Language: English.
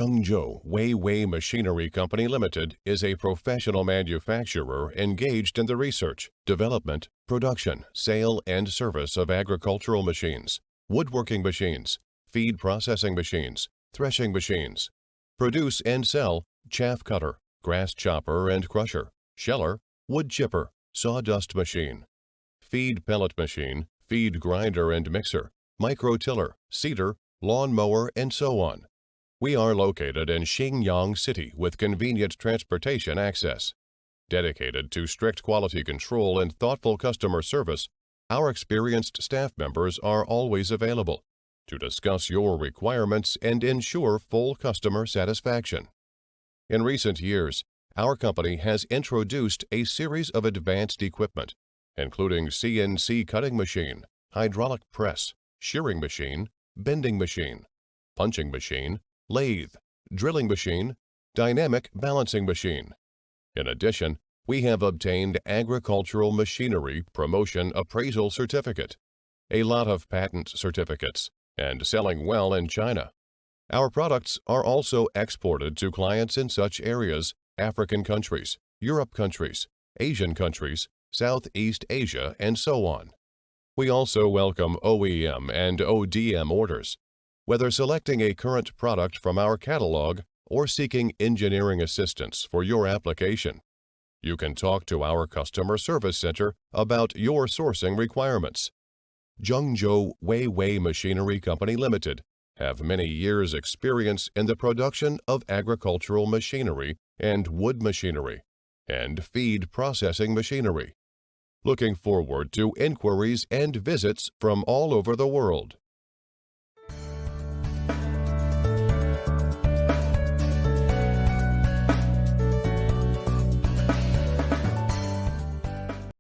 Zhengzhou Weiwei Machinery Company Limited is a professional manufacturer engaged in the research, development, production, sale, and service of agricultural machines, woodworking machines, feed processing machines, threshing machines. Produce and sell chaff cutter, grass chopper and crusher, sheller, wood chipper, sawdust machine, feed pellet machine, feed grinder and mixer, micro tiller, seeder, lawn mower, and so on. We are located in Xinjiang City with convenient transportation access. Dedicated to strict quality control and thoughtful customer service, our experienced staff members are always available to discuss your requirements and ensure full customer satisfaction. In recent years, our company has introduced a series of advanced equipment, including CNC cutting machine, hydraulic press, shearing machine, bending machine, punching machine, lathe, drilling machine, dynamic balancing machine. In addition, we have obtained agricultural machinery promotion appraisal certificate, a lot of patent certificates, and selling well in China. Our products are also exported to clients in such areas: African countries, Europe countries, Asian countries, Southeast Asia, and so on. We also welcome OEM and ODM orders. Whether selecting a current product from our catalog or seeking engineering assistance for your application, you can talk to our customer service center about your sourcing requirements. Zhengzhou Weiwei Machinery Company Limited have many years' experience in the production of agricultural machinery and wood machinery and feed processing machinery. Looking forward to inquiries and visits from all over the world.